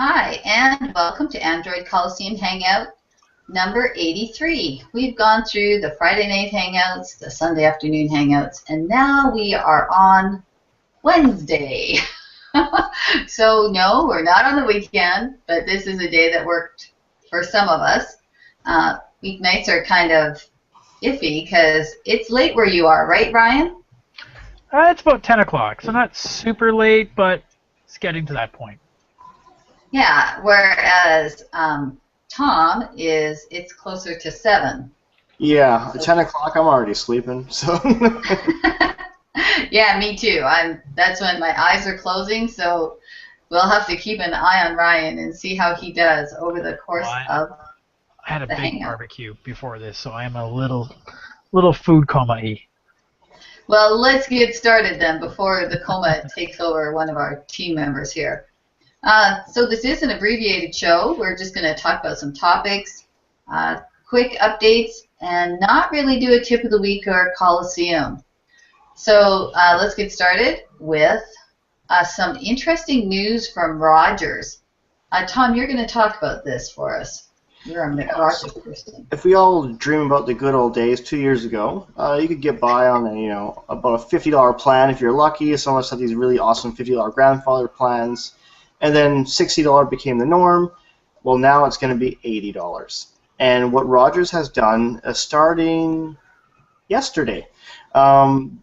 Hi, and welcome to Android Coliseum Hangout number 83. We've gone through the Friday night hangouts, the Sunday afternoon hangouts, and now we are on Wednesday. So, no, we're not on the weekend, but this is a day that worked for some of us. Weeknights are kind of iffy because it's late where you are, right, Ryan? It's about 10 o'clock, so not super late, but it's getting to that point. Yeah, whereas Tom it's closer to 7. Yeah, at 10 o'clock I'm already sleeping, so. Yeah, me too. That's when my eyes are closing, so we'll have to keep an eye on Ryan and see how he does over the course of I had a the big hangout. barbecue before this, so I am a little food coma-y. Well, let's get started then before the coma takes over one of our team members here. So this is an abbreviated show. We're just going to talk about some topics, quick updates, and not really do a tip of the week or Coliseum. So let's get started with some interesting news from Rogers. Tom, you're going to talk about this for us. You're a Rogers person. If we all dream about the good old days 2 years ago, you could get by on about a $50 plan if you're lucky. Some of us have these really awesome $50 grandfather plans, and then $60 became the norm. Well, now it's going to be $80. And what Rogers has done, starting yesterday,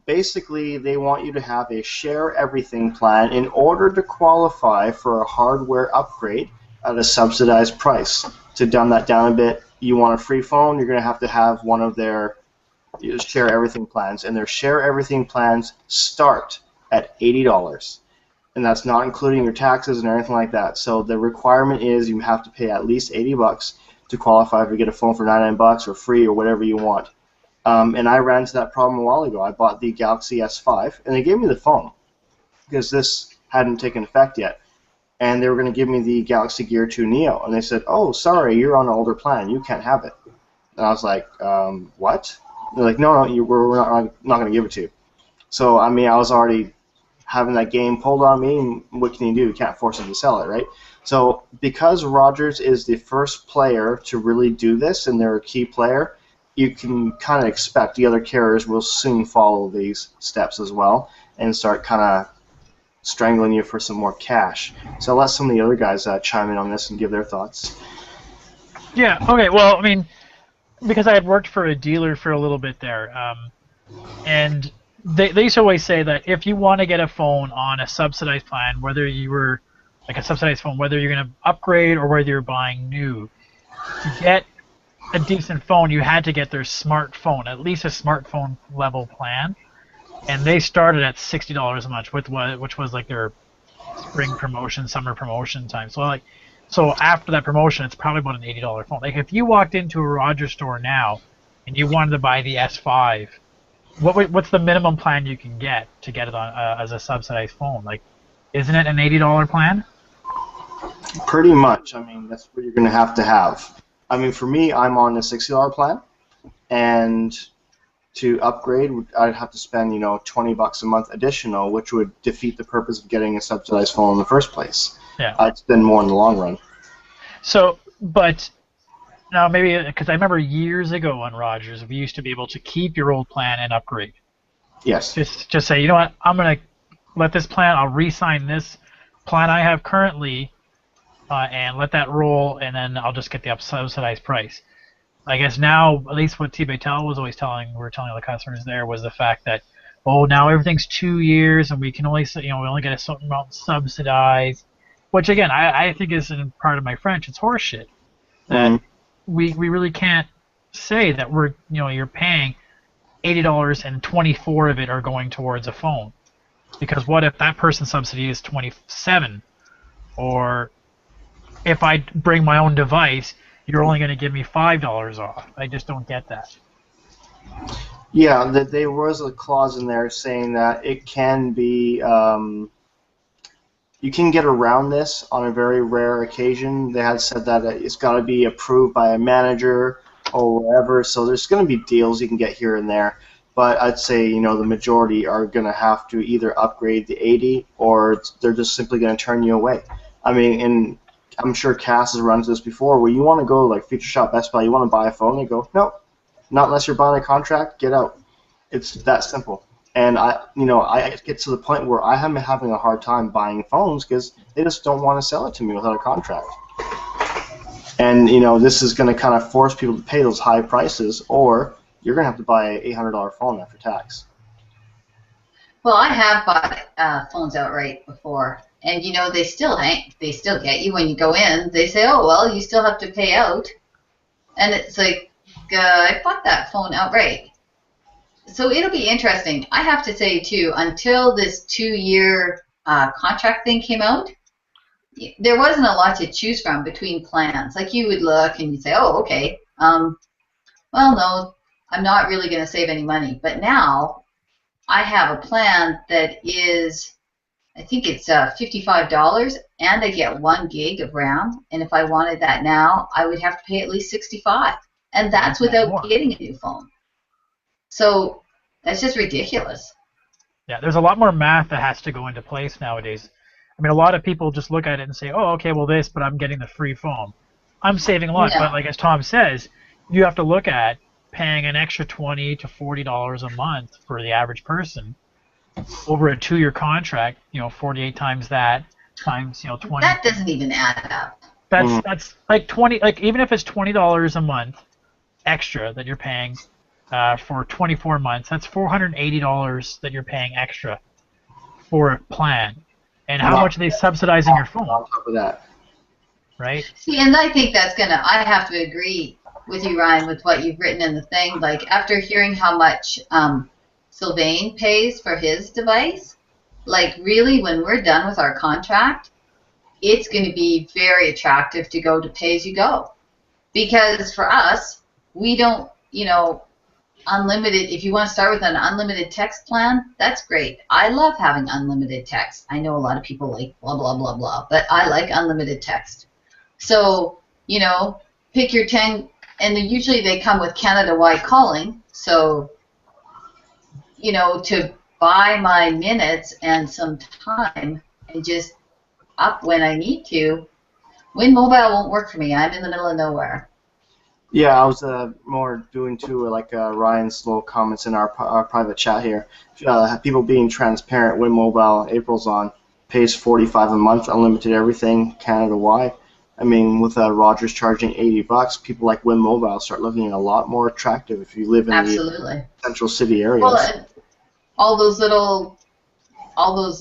basically they want you to have a share everything plan in order to qualify for a hardware upgrade at a subsidized price. To dumb that down a bit, you want a free phone, you're going to have one of their share everything plans, and their share everything plans start at $80. And that's not including your taxes and everything like that. So the requirement is you have to pay at least $80 to qualify to get a phone for $99 or free or whatever you want. And I ran into that problem a while ago. I bought the Galaxy S5, and they gave me the phone because this hadn't taken effect yet. And they were going to give me the Galaxy Gear 2 Neo, and they said, "Oh, sorry, you're on an older plan. You can't have it." And I was like, "What?" And they're like, "No, we're not going to give it to you." So I mean, I was already having that game pulled on me, and what can you do? You can't force them to sell it, right? So because Rogers is the first player to really do this, and they're a key player, you can kind of expect the other carriers will soon follow these steps as well and start kind of strangling you for some more cash. So I'll let some of the other guys chime in on this and give their thoughts. Yeah, okay, well, I mean, because I had worked for a dealer for a little bit there, and they used to always say that if you want to get a phone on a subsidized plan, whether you were, like a subsidized phone, whether you're going to upgrade or whether you're buying new, to get a decent phone, you had to get their smartphone, at least a smartphone level plan. And they started at $60 a month, which was like their spring promotion, summer promotion time. So after that promotion, it's probably about an $80 phone. Like if you walked into a Rogers store now and you wanted to buy the S5, what's the minimum plan you can get to get it on as a subsidized phone? Like, isn't it an $80 plan? Pretty much. I mean, that's what you're going to have. I mean, for me, I'm on a $60 plan, and to upgrade, I'd have to spend, $20 a month additional, which would defeat the purpose of getting a subsidized phone in the first place. Yeah. I'd spend more in the long run. So, but now maybe because I remember years ago on Rogers, we used to be able to keep your old plan and upgrade. Yes. Just say, you know what, I'm gonna let this plan. I'll re-sign this plan I have currently, and let that roll, and then I'll just get the subsidized price. I guess now, at least what T-Baytel was always telling all the customers there was the fact that, now everything's 2 years and we can only, we only get a certain amount subsidized, which again, I think is, in part of my French, it's horseshit. That we really can't say that you're paying $80 and 24 of it are going towards a phone, because what if that person's subsidy is 27, or if I bring my own device, you're only going to give me $5 off. I just don't get that. Yeah, there was a clause in there saying that it can be, you can get around this on a very rare occasion. They had said that it's got to be approved by a manager or whatever, so there's going to be deals you can get here and there. But I'd say, the majority are going to have to either upgrade the 80 or they're just simply going to turn you away. I mean, and I'm sure Cass has run into this before, where you want to go like Feature Shop, Best Buy, you want to buy a phone, they go, nope, not unless you're buying a contract, get out. It's that simple. And I get to the point where I am having a hard time buying phones because they just don't want to sell it to me without a contract. And this is going to kind of force people to pay those high prices, or you're going to have to buy an $800 phone after tax. Well, I have bought phones outright before, and they still get you when you go in. They say, "Oh, well, you still have to pay out," and it's like, I bought that phone outright. So it'll be interesting. I have to say too, until this 2-year contract thing came out, there wasn't a lot to choose from between plans. Like you would look and you'd say, "Oh, okay. Well, no, I'm not really going to save any money." But now I have a plan that is, I think it's $55, and I get 1 gig of RAM. And if I wanted that now, I would have to pay at least $65, and that's without getting a new phone. So that's just ridiculous. Yeah, there's a lot more math that has to go into place nowadays. I mean, a lot of people just look at it and say, "Oh, okay, well this, but I'm getting the free phone. I'm saving a lot." Yeah. But like as Tom says, you have to look at paying an extra $20 to $40 a month for the average person over a 2-year contract. 48 times that times 20. That doesn't even add up. That's like 20. Like even if it's $20 a month extra that you're paying for 24 months, that's $480 that you're paying extra for a plan. And how much are they subsidizing your phone? On top of that. Right? See, and I think I have to agree with you, Ryan, with what you've written in the thing. Like, after hearing how much Sylvain pays for his device, like, really, when we're done with our contract, it's going to be very attractive to go to pay-as-you-go. Because for us, we don't, unlimited, if you want to start with an unlimited text plan, that's great. I love having unlimited text. I know a lot of people like blah, blah, blah, blah, but I like unlimited text. So, pick your 10, and then usually they come with Canada-wide calling. So, to buy my minutes and some time and just up when I need to, Win Mobile won't work for me. I'm in the middle of nowhere. Yeah, I was more doing too, like Ryan's little comments in our private chat here. People being transparent. Win Mobile, April's on, pays $45 a month, unlimited everything, Canada-wide. I mean, with Rogers charging $80, people like Win Mobile start looking a lot more attractive if you live in the central city areas. Well, all those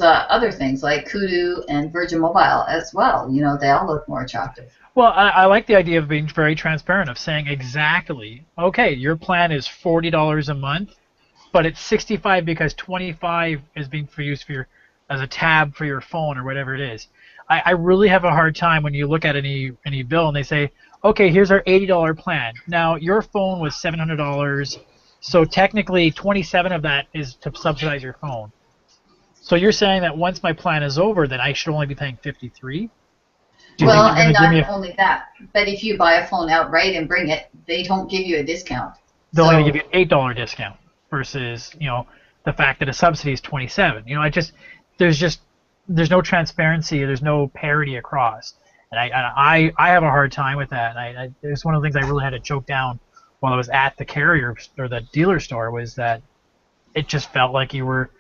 other things like Kudu and Virgin Mobile as well. They all look more attractive. Well, I like the idea of being very transparent, of saying exactly, okay, your plan is $40 a month, but it's $65 because $25 is being used as a tab for your phone or whatever it is. I really have a hard time when you look at any bill and they say, okay, here's our $80 plan. Now, your phone was $700, so technically $27 of that is to subsidize your phone. So you're saying that once my plan is over, then I should only be paying $53? Well, and not only that, but if you buy a phone outright and bring it, they don't give you a discount. They'll only give you an $8 discount versus, the fact that a subsidy is $27. There's no transparency, there's no parity across, and I have a hard time with that. And it's one of the things I really had to choke down while I was at the carrier or the dealer store, was that it just felt like you were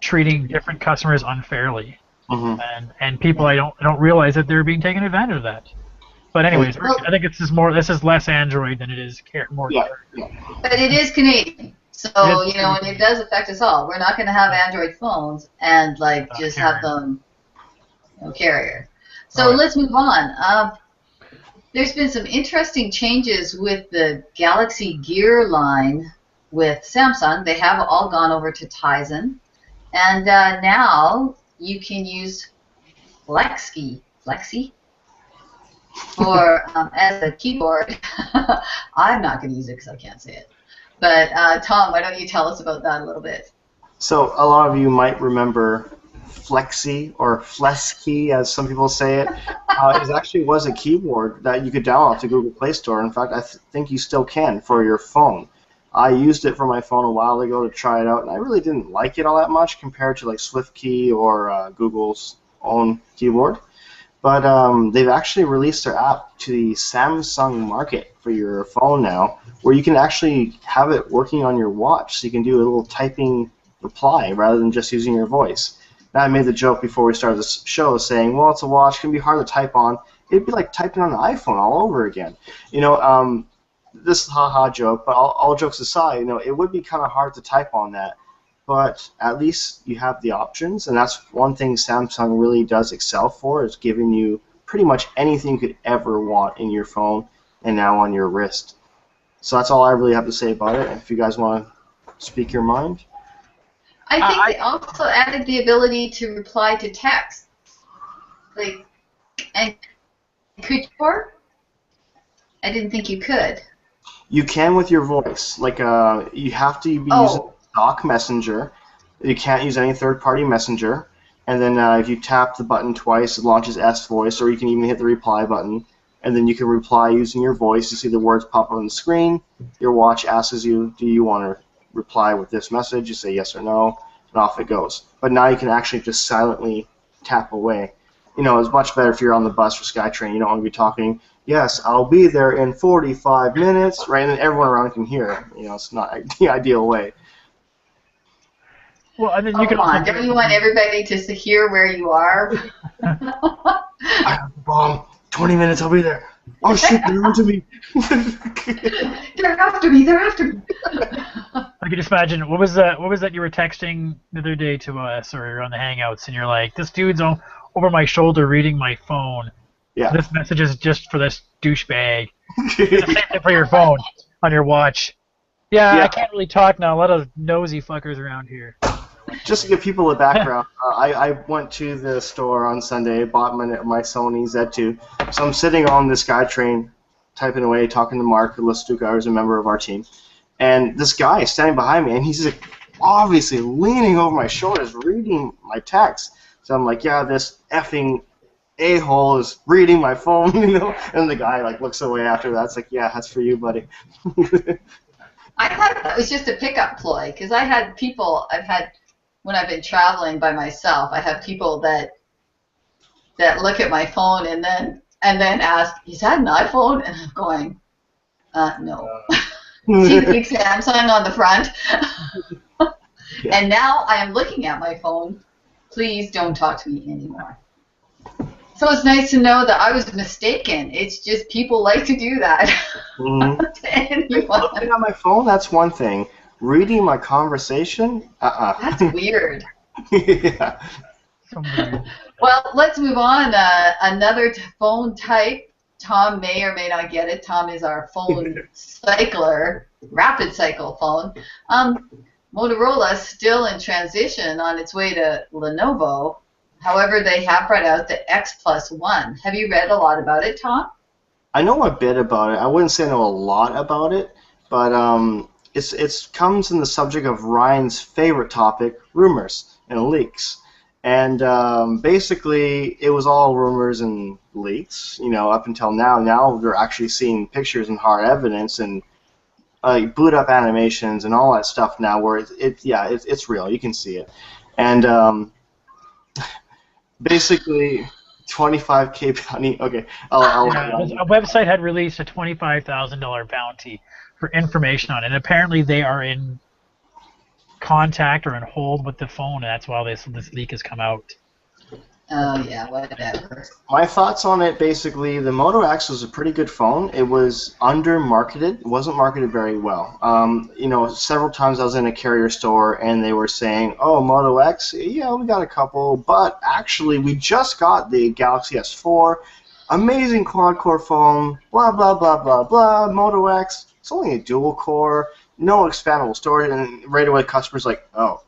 treating different customers unfairly. Mm-hmm. And people I don't realize that they're being taken advantage of that. But anyways, I think this is less Android than it is more. Yeah. But it is Canadian, so and it does affect us all. We're not going to have Android phones and just have them carrier. So let's move on. There's been some interesting changes with the Galaxy Gear line with Samsung. They have all gone over to Tizen, and now you can use Flexi for as a keyboard. I'm not going to use it because I can't say it. But Tom, why don't you tell us about that a little bit? So a lot of you might remember Flexi, or Flesky as some people say it. It actually was a keyboard that you could download to Google Play Store. In fact, I think you still can for your phone. I used it for my phone a while ago to try it out, and I really didn't like it all that much compared to like SwiftKey or Google's own keyboard. But they've actually released their app to the Samsung market for your phone now, where you can actually have it working on your watch, so you can do a little typing reply rather than just using your voice. Now, I made the joke before we started this show saying, well, it's a watch, it can be hard to type on. It'd be like typing on the iPhone all over again. This is a ha-ha joke, but all jokes aside, it would be kind of hard to type on that. But at least you have the options, and that's one thing Samsung really does excel for, is giving you pretty much anything you could ever want in your phone and now on your wrist. So that's all I really have to say about it. If you guys want to speak your mind. I think they also added the ability to reply to text. And could you? I didn't think you could. You can with your voice. You have to be using stock messenger. You can't use any third-party messenger. And then if you tap the button twice, it launches S Voice, or you can even hit the reply button. And then you can reply using your voice. You see the words pop up on the screen. Your watch asks you, do you want to reply with this message? You say yes or no, and off it goes. But now you can actually just silently tap away. It's much better if you're on the bus or SkyTrain. You don't want to be talking, yes, I'll be there in 45 minutes, right? And then everyone around can hear it. It's not the ideal way. Well, and then you can don't you want everybody to hear where you are? I have the bomb. 20 minutes, I'll be there. Oh shit, they're onto me. They're after me. They're after me. I can just imagine, what was that you were texting the other day to us, or on the Hangouts, and you're like, this dude's over my shoulder reading my phone. Yeah. This message is just for this douchebag. It's the same thing for your phone on your watch. Yeah, I can't really talk now. A lot of nosy fuckers around here. Just to give people a background, I went to the store on Sunday, bought my Sony Z2. So I'm sitting on the SkyTrain, typing away, talking to Mark Lestuka, who's a member of our team. And this guy is standing behind me, and he's obviously leaning over my shoulders, reading my text. So I'm like, yeah, this effing a-hole is reading my phone, And the guy looks away after that. It's like, yeah, that's for you, buddy. I thought that was just a pickup ploy, because when I've been traveling by myself, I have people that look at my phone and then ask, is that an iPhone? And I'm going, no. See the big Samsung on the front? Yeah. And now I am looking at my phone. Please don't talk to me anymore. So it's nice to know that I was mistaken. It's just people like to do that. Mm-hmm. Looking at my phone, that's one thing. Reading my conversation? That's weird. Yeah. So weird. Well, let's move on. Another phone type. Tom may or may not get it. Tom is our phone cycler, rapid cycle phone. Motorola still in transition on its way to Lenovo. However, they have brought out the X+1. Have you read a lot about it, Tom? I know a bit about it. I wouldn't say I know a lot about it, but it comes in the subject of Ryan's favorite topic, rumors and leaks. And basically, it was all rumors and leaks, up until now. Now they're actually seeing pictures and hard evidence and boot up animations and all that stuff now, where it's real. You can see it. And basically, 25K bounty. Okay, a website had released a $25,000 bounty for information on it. And apparently, they are in contact or in hold with the phone, and that's why this leak has come out. Oh yeah, whatever. My thoughts on it, basically, the Moto X was a pretty good phone. It was under-marketed. It wasn't marketed very well. Several times I was in a carrier store, and they were saying, oh, Moto X, yeah, we got a couple, but actually we just got the Galaxy S4, amazing quad-core phone, blah, blah, blah, blah, blah, Moto X, it's only a dual-core, no expandable storage, and right away the customer's like, well,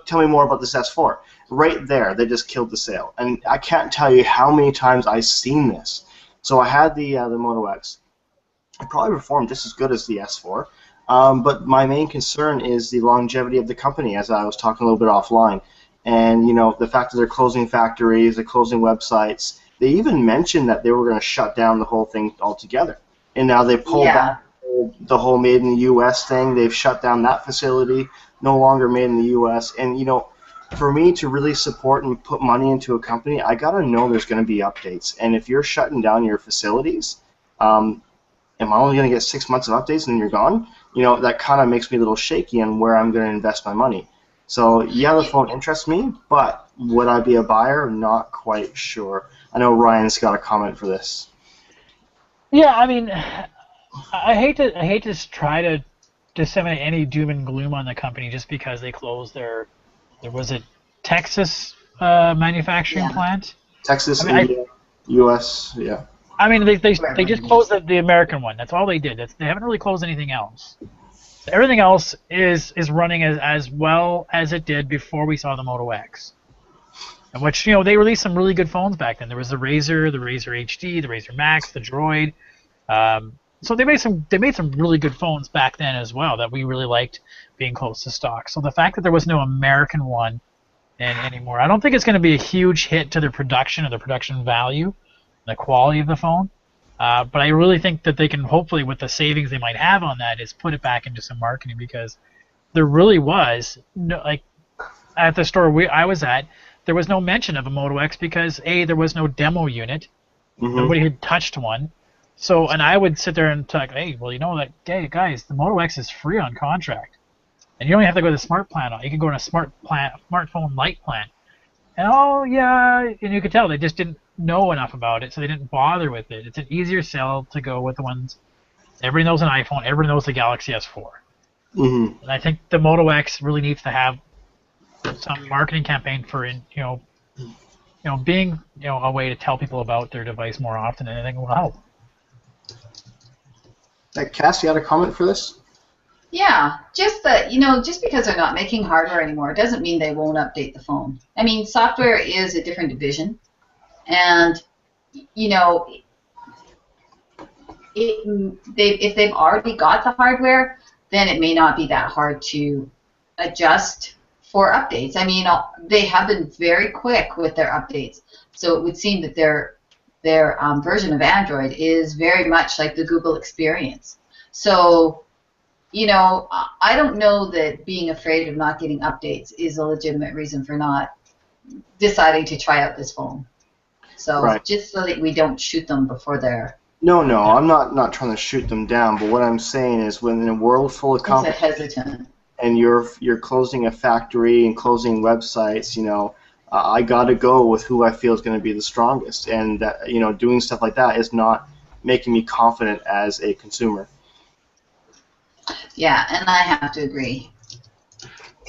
tell me more about this S4. Right there, they just killed the sale. And I can't tell you how many times I've seen this. So I had the Moto X. It probably performed just as good as the S4. But my main concern is the longevity of the company, as I was talking a little bit offline. And, the fact that they're closing factories, they're closing websites. They even mentioned that they were going to shut down the whole thing altogether. And now they pulled back the whole made in the U.S. thing. They've shut down that facility, no longer made in the U.S. And, for me to really support and put money into a company, I gotta know there's going to be updates. And if you're shutting down your facilities, am I only going to get 6 months of updates and then you're gone? That kind of makes me a little shaky on where I'm going to invest my money. So yeah, the phone interests me, but would I be a buyer? Not quite sure. I know Ryan's got a comment for this. Yeah, I mean, I hate to try to disseminate any doom and gloom on the company just because they closed there was a Texas manufacturing plant. Texas, India, U.S. Yeah. I mean, they just closed the American one. That's all they did. They haven't really closed anything else. So everything else is running as well as it did before we saw the Moto X. And which they released some really good phones back then. There was the Razr HD, the Razr Max, the Droid. So they made some really good phones back then as well that we really liked being close to stock. So the fact that there was no American one anymore, I don't think it's going to be a huge hit to their production or the production value, the quality of the phone. But I really think that they can hopefully, with the savings they might have on that, is put it back into some marketing, because there really was at the store I was at, there was no mention of a Moto X because there was no demo unit. Mm-hmm. Nobody had touched one. So, and I would sit there and talk, hey, well, guys, the Moto X is free on contract, and you don't have to go to the Smart Plan. You can go on a smartphone light plan. And and you could tell they just didn't know enough about it, so they didn't bother with it. It's an easier sell to go with the ones. Everybody knows an iPhone. Everybody knows the Galaxy S4. Mm-hmm. And I think the Moto X really needs to have some marketing campaign for being a way to tell people about their device more often, and I think it will help. Cass, you had a comment for this? Yeah, just that, just because they're not making hardware anymore doesn't mean they won't update the phone. I mean, software is a different division, and if they've already got the hardware, then it may not be that hard to adjust for updates. I mean, they have been very quick with their updates, so it would seem that their version of Android is very much like the Google experience. So, I don't know that being afraid of not getting updates is a legitimate reason for not deciding to try out this phone. So, just so that we don't shoot them before they're... No, I'm not trying to shoot them down, but what I'm saying is when in a world full of competition... hesitant. And you're closing a factory and closing websites, I got to go with who I feel is going to be the strongest. And, that, doing stuff like that is not making me confident as a consumer. Yeah, and I have to agree.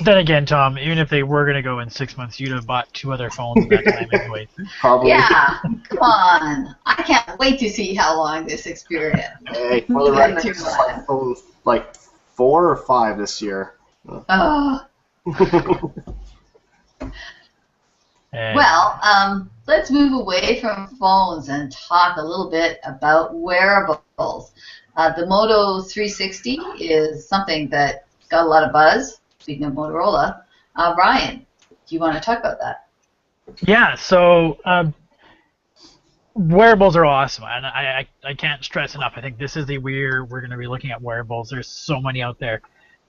Then again, Tom, even if they were going to go in 6 months, you'd have bought 2 other phones at that time anyway. Probably. Yeah, come on. I can't wait to see how long this experience. Hey, for the record, it's like 4 or 5 this year. Oh. Well, let's move away from phones and talk a little bit about wearables. The Moto 360 is something that got a lot of buzz, speaking of Motorola. Ryan, do you want to talk about that? Yeah, so wearables are awesome, and I can't stress enough. I think this is the year we're going to be looking at wearables. There's so many out there.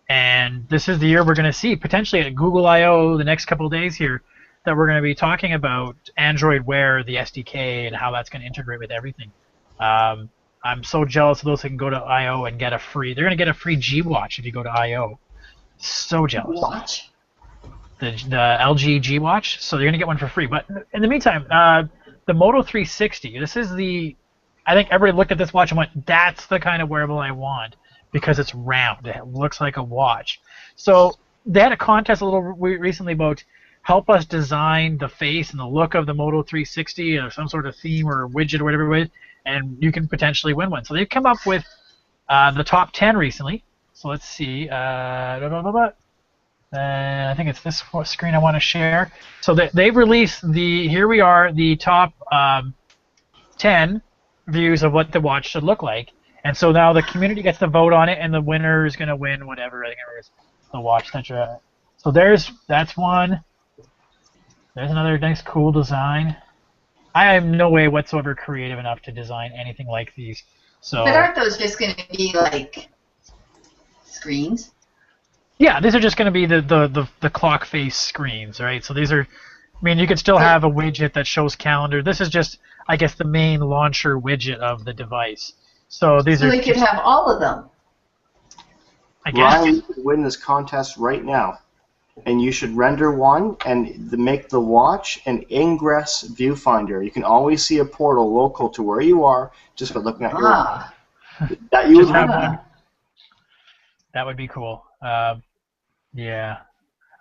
And this is the year we're going to see, potentially at Google I/O the next couple of days here, that we're going to be talking about Android Wear, the SDK, and how that's going to integrate with everything. I'm so jealous of those who can go to I/O and get a free... They're going to get a free G-Watch if you go to I/O. So jealous. Watch? The LG G-Watch. So you're going to get one for free. But in the meantime, the Moto 360, this is the... I think everybody looked at this watch and went, that's the kind of wearable I want, because it's round. It looks like a watch. So they had a contest a little recently about help us design the face and the look of the Moto 360 or some sort of theme or widget or whatever it is, and you can potentially win one. So they've come up with the top 10 recently. So let's see. I think it's this screen I want to share. So they've released here we are, the top 10 views of what the watch should look like. And so now the community gets to vote on it, and the winner is going to win whatever. I think it was the watch that So that's one. There's another nice, cool design. I am no way whatsoever creative enough to design anything like these. So. But aren't those just going to be like screens? Yeah, these are just going to be the clock face screens, right? So these are, I mean, you could still have a widget that shows calendar. This is just, I guess, the main launcher widget of the device. So these So are we could have all of them. I guess. Ryan, you could win this contest right now, and you should render one and make the watch an ingress viewfinder. You can always see a portal local to where you are just by looking at your watch. That you Just would have win. one. That would be cool. Yeah.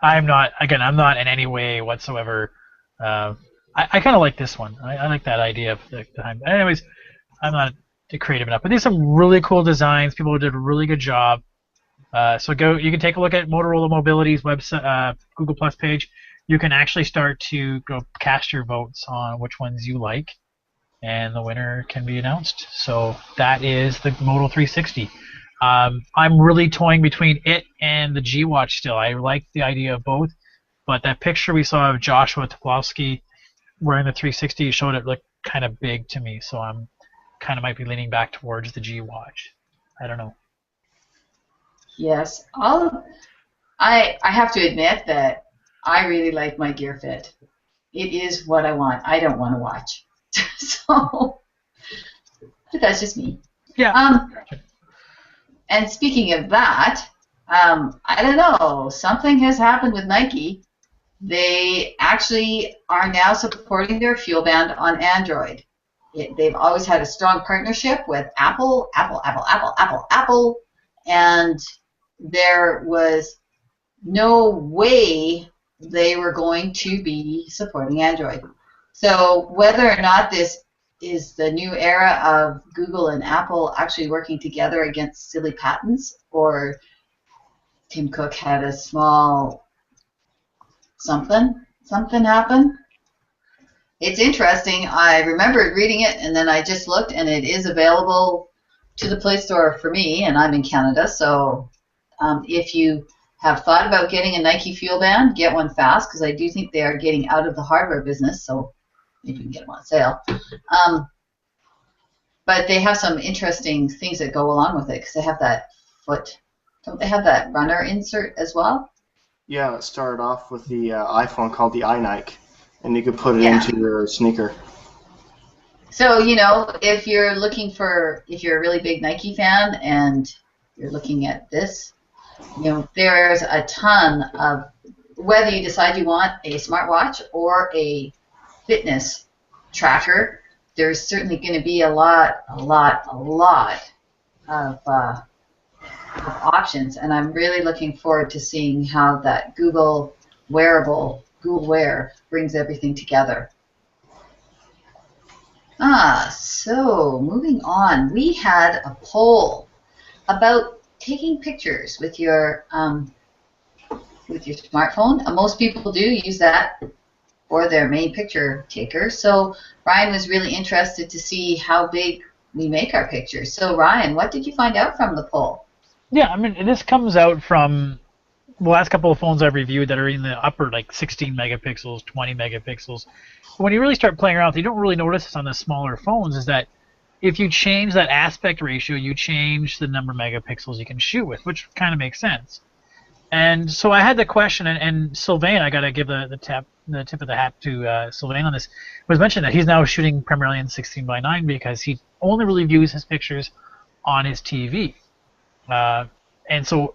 I'm not in any way whatsoever. I kind of like this one. I like that idea of the time. Anyways, I'm not creative enough. But these are some really cool designs. People did a really good job. So you can take a look at Motorola Mobility's website, Google Plus page. You can actually start to go cast your votes on which ones you like, and the winner can be announced. So that is the Moto 360. I'm really toying between it and the G Watch still. I like the idea of both, but that picture we saw of Joshua Toplowski wearing the 360 showed it looked kind of big to me, so I'm kind of might be leaning back towards the G Watch. I don't know. Yes, I have to admit that I really like my Gear Fit. It is what I want. I don't want to watch, so but that's just me. Yeah. And speaking of that, I don't know. Something has happened with Nike. They actually are now supporting their Fuel Band on Android. They've always had a strong partnership with Apple, and there was no way they were going to be supporting Android. So whether or not this is the new era of Google and Apple actually working together against silly patents, or Tim Cook had a small something happen. It's interesting. I remembered reading it, and then I just looked, and it is available to the Play Store for me, and I'm in Canada, so if you have thought about getting a Nike Fuel Band, get one fast, because I do think they are getting out of the hardware business, so maybe you can get them on sale. But they have some interesting things that go along with it, because they have that foot. Don't they have that runner insert as well? Yeah, it started off with the iPhone called the iNike, and you could put it into your sneaker. So, if you're a really big Nike fan and you're looking at this, there's a ton of, whether you decide you want a smartwatch or a fitness tracker, there's certainly going to be a lot of options, and I'm really looking forward to seeing how that Google Wear brings everything together. So moving on, we had a poll about taking pictures with your smartphone. Most people do use that for their main picture taker. So Ryan was really interested to see how big we make our pictures. So Ryan, what did you find out from the poll? Yeah, I mean, this comes out from the last couple of phones I've reviewed that are in the upper, like 16 megapixels, 20 megapixels. When you really start playing around, you don't really notice this on the smaller phones, is that if you change that aspect ratio, you change the number of megapixels you can shoot with, which kind of makes sense. And so I had the question, and Sylvain, I got to give the tip of the hat to Sylvain on this, was mentioned that he's now shooting primarily in 16:9 because he only really views his pictures on his TV. And so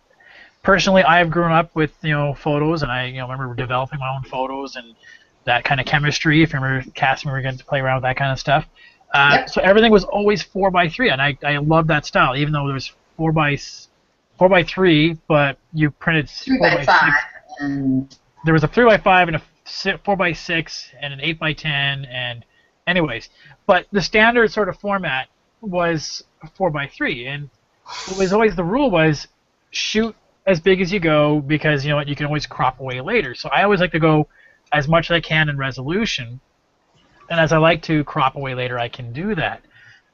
personally, I've grown up with photos, and I remember developing my own photos and that kind of chemistry. If you remember, Cass, we were getting to play around with that kind of stuff. Yep. So everything was always 4:3, and I love that style, even though there was 4:3, but you printed 3x5, and there was a 3x5 and a 4:6 and an 8x10, and anyways, but the standard sort of format was 4:3, and what was always the rule was shoot as big as you go, because you can always crop away later. So I always like to go as much as I can in resolution, and as I like to crop away later, I can do that.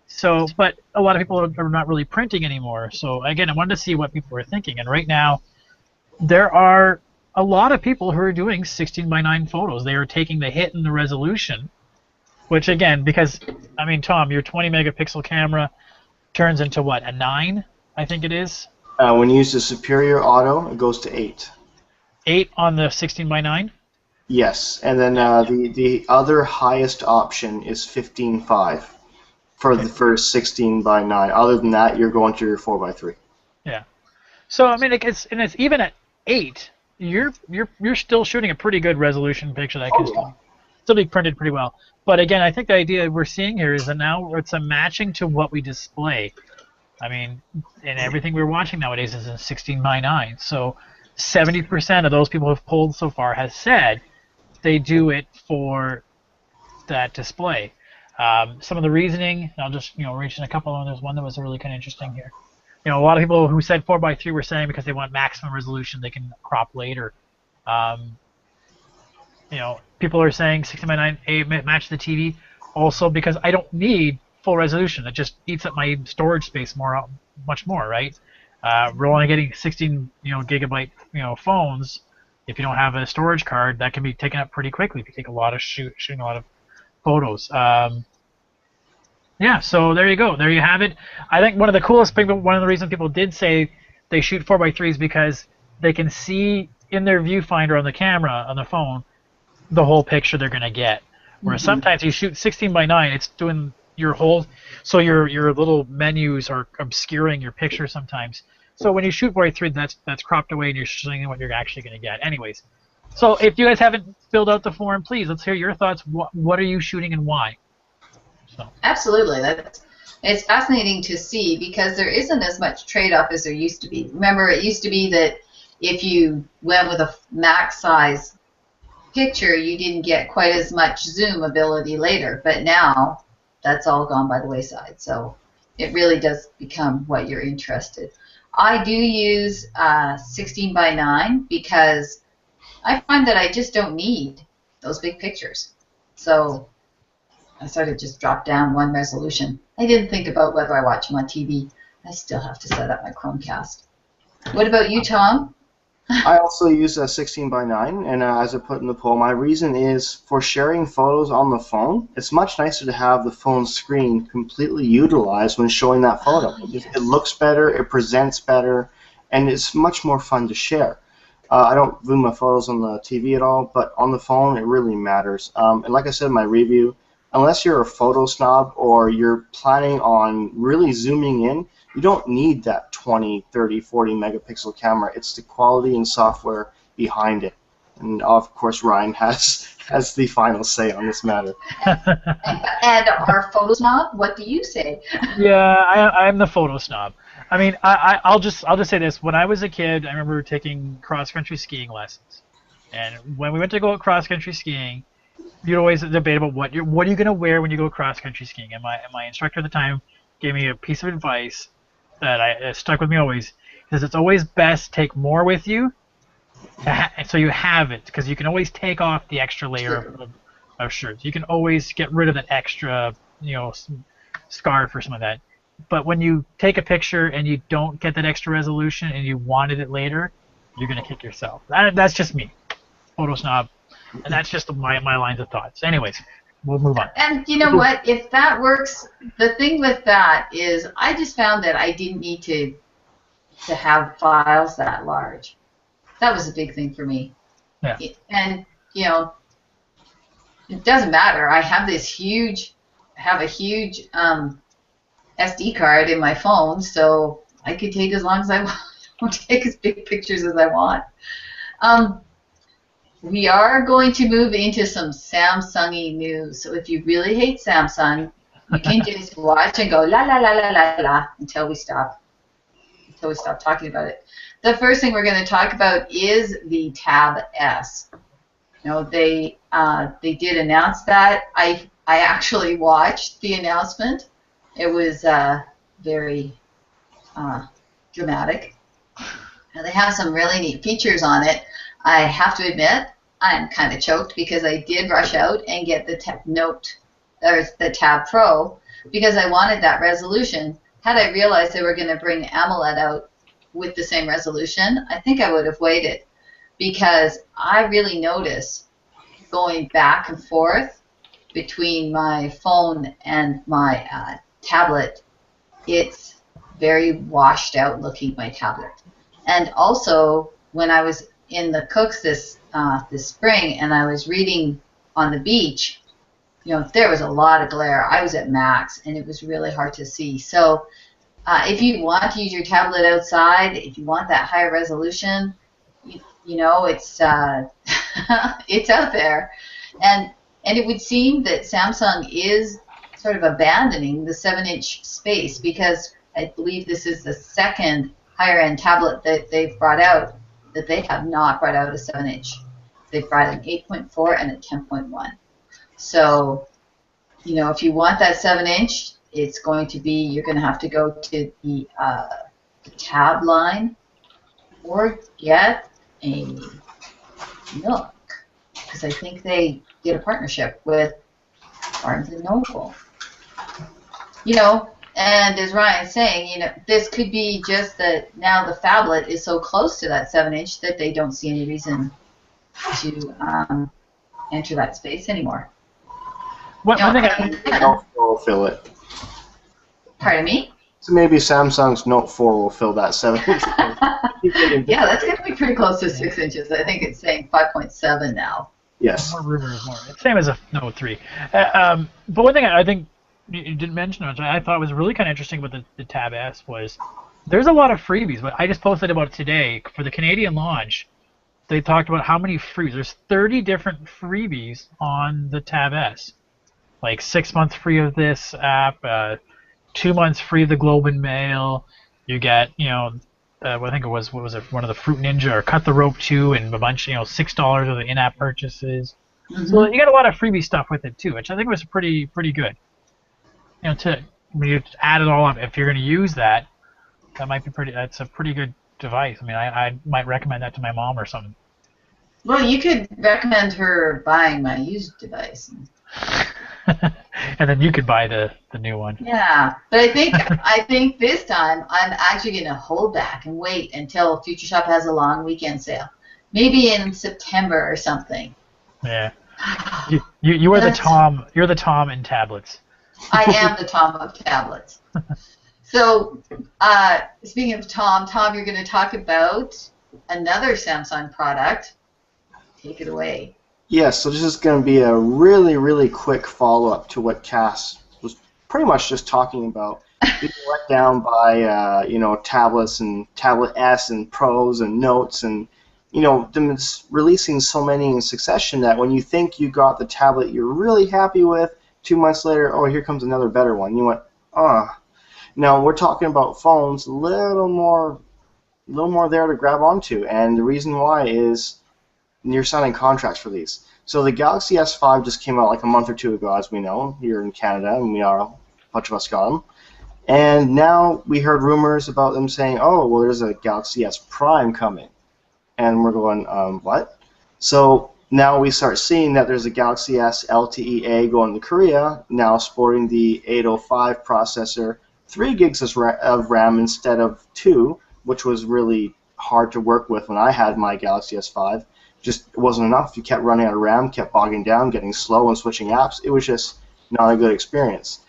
So, but a lot of people are not really printing anymore. So again, I wanted to see what people were thinking, and right now there are a lot of people who are doing 16:9 photos. They are taking the hit in the resolution, which again, because Tom, your 20 megapixel camera turns into what, a 9? I think it is. When you use the superior auto, it goes to 8. 8 on the 16:9. Yes, and then the other highest option is 15.5 for the first 16:9. Other than that, you're going to your 4:3. Yeah. So I mean, it's even at 8, you're still shooting a pretty good resolution picture that can still be printed pretty well. But again, I think the idea we're seeing here is that now it's a matching to what we display. I mean, and everything we're watching nowadays is in 16:9. So 70% of those people who've polled so far has said they do it for that display. Some of the reasoning, I'll just reach in a couple of them. There's one that was really kind of interesting here. A lot of people who said 4:3 were saying because they want maximum resolution, they can crop later. People are saying 16:9 match the TV, also because I don't need full resolution. It just eats up my storage space much more, right? We're only getting 16 gigabyte phones. If you don't have a storage card, that can be taken up pretty quickly if you take a lot of shooting a lot of photos. Yeah, so there you go. There you have it. I think one of the coolest things, one of the reasons people did say they shoot 4:3 is because they can see in their viewfinder on the camera on the phone the whole picture they're going to get. Whereas sometimes you shoot 16:9, it's doing your whole, so your little menus are obscuring your picture sometimes. So when you shoot 4:3, that's cropped away and you're showing what you're actually going to get. Anyways, so if you guys haven't filled out the form, please let's hear your thoughts. What are you shooting and why? So. Absolutely, it's fascinating to see because there isn't as much trade-off as there used to be. Remember, it used to be that if you went with a max size picture, you didn't get quite as much zoom ability later, but now that's all gone by the wayside. So it really does become what you're interested. I do use 16:9 because I find that I just don't need those big pictures. So I sort of just dropped down one resolution. I didn't think about whether I watch them on TV. I still have to set up my Chromecast. What about you, Tom? I also use a 16:9, and as I put in the poll, my reason is for sharing photos on the phone. It's much nicer to have the phone screen completely utilized when showing that photo. Yes. It looks better, it presents better, and it's much more fun to share. I don't view my photos on the TV at all, but on the phone it really matters. And like I said in my review, unless you're a photo snob or you're planning on really zooming in, you don't need that 20, 30, 40 megapixel camera. It's the quality and software behind it. And of course, Ryan has the final say on this matter. And our photo snob, what do you say? Yeah, I'm the photo snob. I mean, I'll just say this. When I was a kid, I remember taking cross-country skiing lessons. And when we went to go cross-country skiing, you'd always debate about what are you going to wear when you go cross-country skiing. And my instructor at the time gave me a piece of advice that stuck with me always. He says it's always best to take more with you, so you have it, because you can always take off the extra layer of shirts. You can always get rid of that extra, scarf or something like that. But when you take a picture and you don't get that extra resolution and you wanted it later, you're going to kick yourself. That's just me, photo snob. And that's just my lines of thoughts. Anyways, we'll move on. And you know what? If that works, the thing with that is I just found that I didn't need to have files that large. That was a big thing for me. Yeah. And, it doesn't matter. I have a huge SD card in my phone, so I could take as long as I want. I'll take as big pictures as I want. We are going to move into some Samsung-y news. So if you really hate Samsung, you can just watch and go la la la la la la until we stop talking about it. The first thing we're going to talk about is the Tab S. They did announce that. I actually watched the announcement. It was very dramatic. And they have some really neat features on it. I have to admit, I'm kind of choked because I did rush out and get the the Tab Pro because I wanted that resolution. Had I realized they were going to bring AMOLED out with the same resolution, I think I would have waited, because I really notice going back and forth between my phone and my tablet, it's very washed out looking, my tablet. And also, when I was in the Cooks this spring and I was reading on the beach, there was a lot of glare. I was at max, and it was really hard to see. So if you want to use your tablet outside, if you want that higher resolution, it's it's out there, and it would seem that Samsung is sort of abandoning the 7-inch space, because I believe this is the second higher-end tablet that they've brought out that they have not brought out a 7-inch. They've brought an 8.4 and a 10.1. So, if you want that 7-inch, it's going to be, you're going to have to go to the tab line or get a Nook, because I think they did a partnership with Barnes & Noble. And as Ryan's saying, this could be just that now the phablet is so close to that 7-inch that they don't see any reason to enter that space anymore. One thing Note 4 will fill it. Pardon me? So maybe Samsung's Note 4 will fill that 7-inch. Yeah, that's going to be pretty close to 6 inches. I think it's saying 5.7 now. Yes. More rumors, more. Same as a Note 3. But one thing I think you didn't mention, which I thought was really kind of interesting with the Tab S, was there's a lot of freebies. But I just posted about it today for the Canadian launch. They talked about how many freebies. There's 30 different freebies on the Tab S. Like 6 months free of this app, 2 months free of the Globe and Mail. You get, I think it was, what was it, one of the Fruit Ninja or Cut the Rope 2, and a bunch, $6 of the in-app purchases. Mm-hmm. So you got a lot of freebie stuff with it too, which I think was pretty good. When you add it all up, if you're going to use that, that's a pretty good device. I mean, I might recommend that to my mom or something. Well, you could recommend her buying my used device. And then you could buy the new one. Yeah, but I think this time I'm actually going to hold back and wait until Future Shop has a long weekend sale, maybe in September or something. Yeah, you are the Tom. You're the Tom in tablets. I am the Tom of tablets. So, speaking of Tom, you're going to talk about another Samsung product. Take it away. Yes, so this is going to be a really, really quick follow-up to what Cass was pretty much just talking about. Being let down by, tablets and Tablet S and Pros and Notes, and, them releasing so many in succession that when you think you got the tablet you're really happy with, 2 months later, oh, here comes another better one. You went, ah. Now, we're talking about phones, a little more there to grab onto, and the reason why is you're signing contracts for these. So the Galaxy S5 just came out like a month or two ago, as we know, here in Canada, and a bunch of us got them. And now we heard rumors about them saying, oh, well, there's a Galaxy S Prime coming. And we're going, what? So now we start seeing that there's a Galaxy S LTE-A going to Korea, now sporting the 805 processor, 3 gigs of RAM instead of 2, which was really hard to work with when I had my Galaxy S5. Just wasn't enough. You kept running out of RAM, kept bogging down, getting slow and switching apps. It was just not a good experience.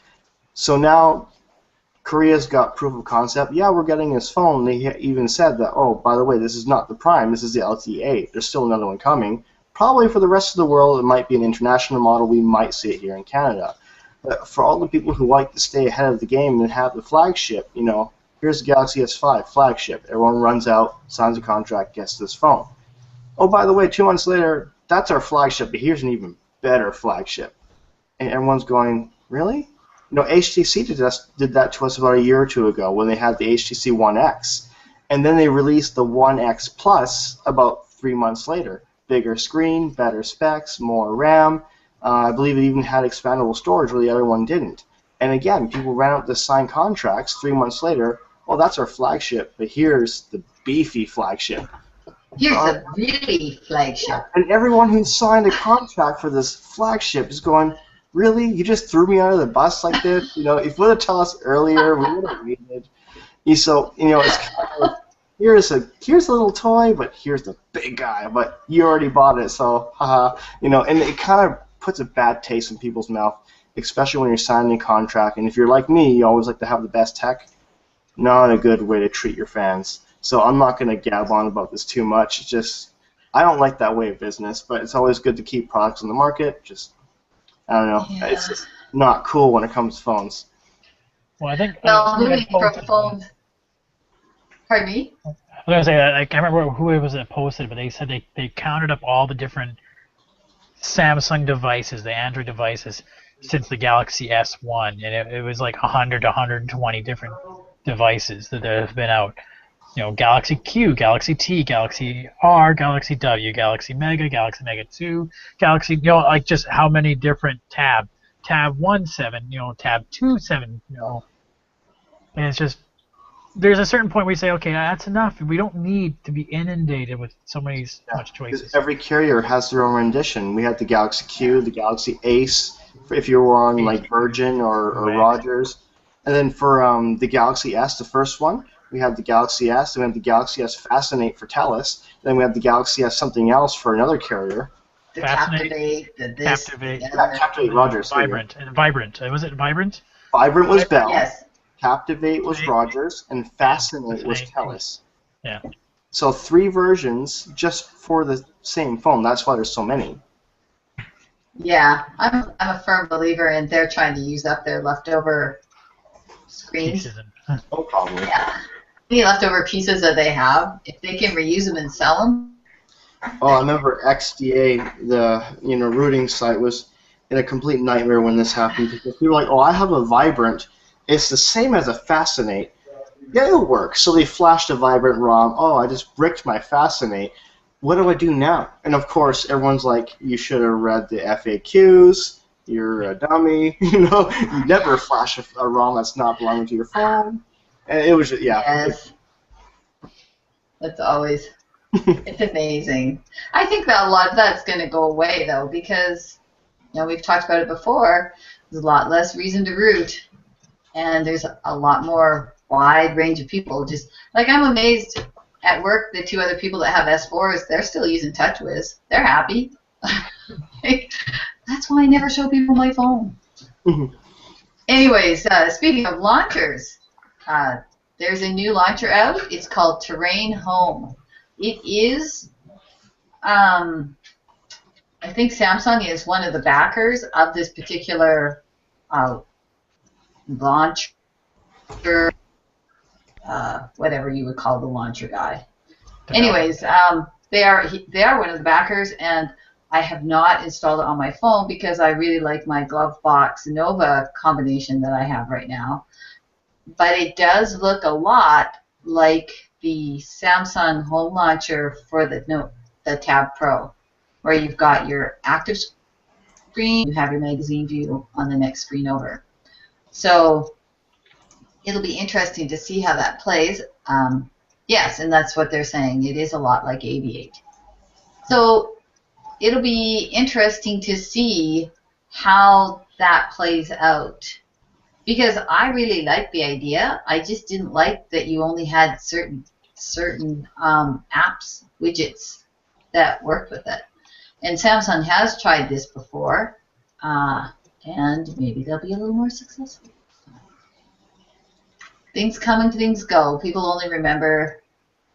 So now Korea's got proof of concept. Yeah, we're getting this phone. They even said that, oh, by the way, this is not the Prime. This is the LTE. There's still another one coming. Probably for the rest of the world, it might be an international model. We might see it here in Canada. But for all the people who like to stay ahead of the game and have the flagship, here's the Galaxy S5 flagship. Everyone runs out, signs a contract, gets this phone. Oh, by the way, 2 months later, that's our flagship, but here's an even better flagship. And everyone's going, really? HTC did that to us about a year or two ago when they had the HTC One X. And then they released the One X Plus about 3 months later. Bigger screen, better specs, more RAM. I believe it even had expandable storage where the other one didn't. And again, people ran out to sign contracts 3 months later. Well, that's our flagship, but here's the beefy flagship. Here's the really flagship. And everyone who signed a contract for this flagship is going, really? You just threw me under the bus like this? If you would have told us earlier, we would have waited. So, it's kind of, here's a little toy, but here's the big guy. But you already bought it, so haha. And it kind of puts a bad taste in people's mouth, especially when you're signing a contract. And if you're like me, you always like to have the best tech. not a good way to treat your fans. So I'm not going to gab on about this too much. It's just, I don't like that way of business, but it's always good to keep products on the market. Just, I don't know. Yeah. It's just not cool when it comes to phones. Well, I think Well, somebody moving had from posted. phones. Pardon me? I was gonna say that I can't remember who it was that posted, but they said they counted up all the different Samsung devices, the Android devices, since the Galaxy S1, and it was like 100 to 120 different devices that have been out. You know, Galaxy Q, Galaxy T, Galaxy R, Galaxy W, Galaxy Mega 2, Galaxy, you know, like just how many different tab 1.7, you know, tab 2.7, you know, and it's just there's a certain point where you say, okay, that's enough. We don't need to be inundated with so many much Because choices. every carrier has their own rendition. We had the Galaxy Q, the Galaxy Ace, if you were on like Virgin or Right. Rogers. And then for the Galaxy S, the first one, we had the Galaxy S, then we had the Galaxy S Fascinate for Telus, then we had the Galaxy S something else for another carrier. The Fascinate, Captivate, the this, Captivate. the other. Captivate Rogers. Vibrant. Was it Vibrant? Vibrant was Bell, Yes. Captivate was Rogers, and Fascinate was Telus. Yeah. So 3 versions just for the same phone. That's why there's so many. Yeah, I'm a firm believer in they're trying to use up their leftover screens. Pieces and, No problem. Yeah. Any leftover pieces that they have, if they can reuse them and sell them. Oh, I remember XDA, the routing site was in a complete nightmare when this happened because people were like, "Oh, I have a Vibrant. It's the same as a Fascinate. Yeah, it'll work." So they flashed a Vibrant ROM. Oh, I just bricked my Fascinate. What do I do now? And of course, everyone's like, "You should have read the FAQs. You're a dummy. You never flash a ROM that's not belonging to your phone." And it was just, yeah. Yes. That's always, it's amazing. I think that a lot of that's going to go away, though, because, we've talked about it before. There's a lot less reason to root, and there's a lot more wide range of people. Just, like, I'm amazed at work, the 2 other people that have S4s, they're still using TouchWiz. They're happy. That's why I never show people my phone. Anyways, speaking of launchers, there's a new launcher out. It's called Terrain Home. It is, I think Samsung is one of the backers of this particular launcher, whatever you would call the launcher guy. Anyways, they are one of the backers, and I have not installed it on my phone because I really like my Glovebox Nova combination that I have right now. But it does look a lot like the Samsung home launcher for the Tab Pro, where you've got your active screen, you have your magazine view on the next screen over. So it'll be interesting to see how that plays. Yes, and that's what they're saying. It is a lot like AV8. So it'll be interesting to see how that plays out. Because I really like the idea. I just didn't like that you only had certain apps, widgets that worked with it. And Samsung has tried this before, and maybe they'll be a little more successful. Things come and things go. People only remember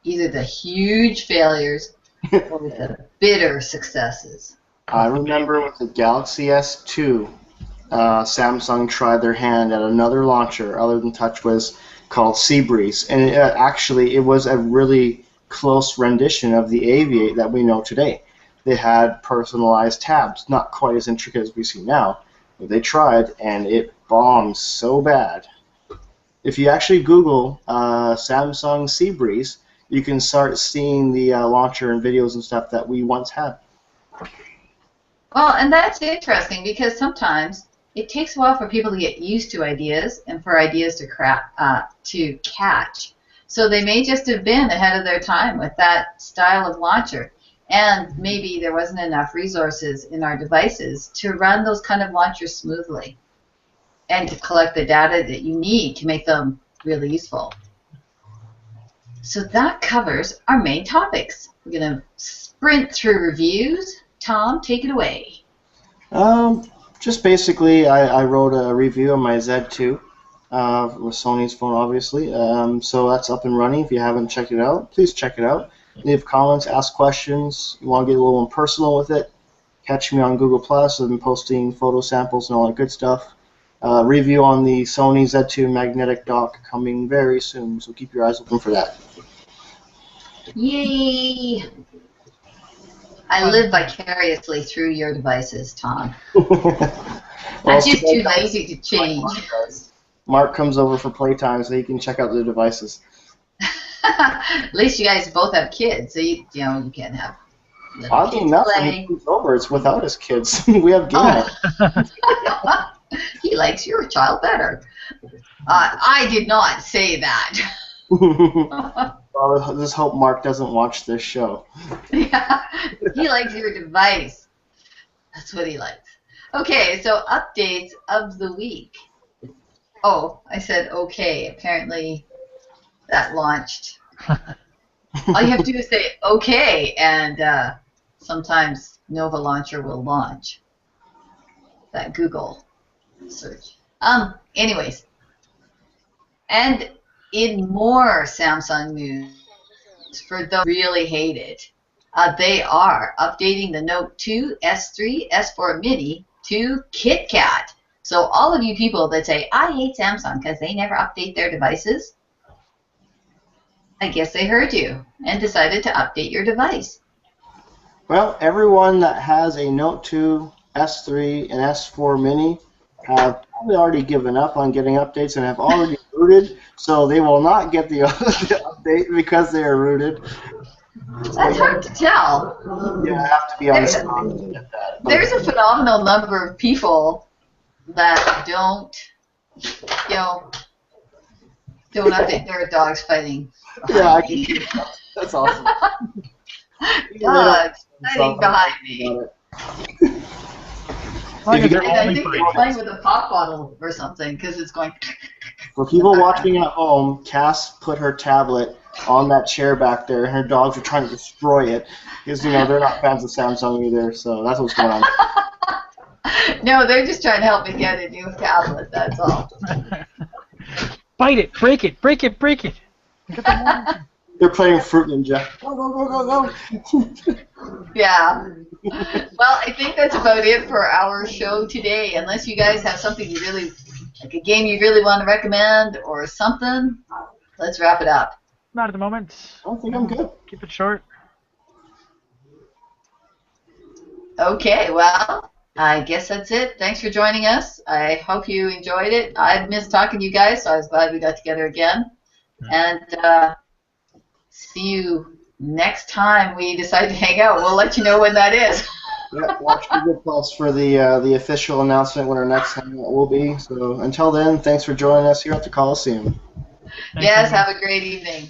either the huge failures or the bitter successes. I remember with the Galaxy S2, Samsung tried their hand at another launcher other than TouchWiz called Seabreeze, and it was a really close rendition of the AV8 that we know today. They had personalized tabs, not quite as intricate as we see now, but they tried, and it bombed so bad. If you actually Google Samsung Seabreeze, you can start seeing the launcher and videos and stuff that we once had. Well, and that's interesting because sometimes it takes a while for people to get used to ideas and for ideas to catch. So they may just have been ahead of their time with that style of launcher. And maybe there wasn't enough resources in our devices to run those kind of launchers smoothly and to collect the data that you need to make them really useful. So that covers our main topics. We're going to sprint through reviews. Tom, take it away. Just basically, I wrote a review on my Z2. with Sony's phone, obviously. So that's up and running. If you haven't checked it out, please check it out. Leave comments, ask questions. You want to get a little impersonal with it, catch me on Google Plus. I've been posting photo samples and all that good stuff. Review on the Sony Z2 magnetic dock coming very soon, so keep your eyes open for that. Yay! I live vicariously through your devices, Tom. I'm just too lazy to change. Mark comes over for playtime so he can check out the devices. At least you guys both have kids, so you can't have little Oddly kids enough, when playing. he comes over, it's without his kids. We have game night. He likes your child better. I did not say that. Well, let's hope Mark doesn't watch this show. Yeah, he likes your device. That's what he likes. Okay, so updates of the week. Oh, I said okay. Apparently that launched. All you have to do is say okay, and sometimes Nova Launcher will launch. That Google search. Anyways. And in more Samsung news, for those who really hate it, they are updating the Note 2, S3, S4 Mini to KitKat. So all of you people that say, I hate Samsung because they never update their devices, I guess they heard you and decided to update your device. Well, everyone that has a Note 2, S3, and S4 Mini have probably already given up on getting updates and have already rooted, so they will not get the update because they are rooted. That's hard to tell. You have to be on the spot to get that. There's a phenomenal number of people that don't update their dogs fighting. Yeah, that's awesome. Dogs fighting behind me. Well, And I think they're playing with a pop bottle or something because it's going. For people watching at home, Cass put her tablet on that chair back there, and her dogs are trying to destroy it because they're not fans of Samsung either. So that's what's going on. No, they're just trying to help me get a new tablet. That's all. Bite it, break it, break it, break it. They're playing Fruit Ninja. Go, go, go, go, go. Yeah. Well, I think that's about it for our show today. Unless you guys have something you really, like a game you really want to recommend or something, let's wrap it up. Not at the moment. I don't think I'm good. Keep it short. Okay, well, I guess that's it. Thanks for joining us. I hope you enjoyed it. I've missed talking to you guys, so I was glad we got together again. And see you next time we decide to hang out. We'll let you know when that is. Yeah, watch Google Plus for the official announcement when our next hangout will be. So until then, thanks for joining us here at the Coliseum. Yes, have a great evening.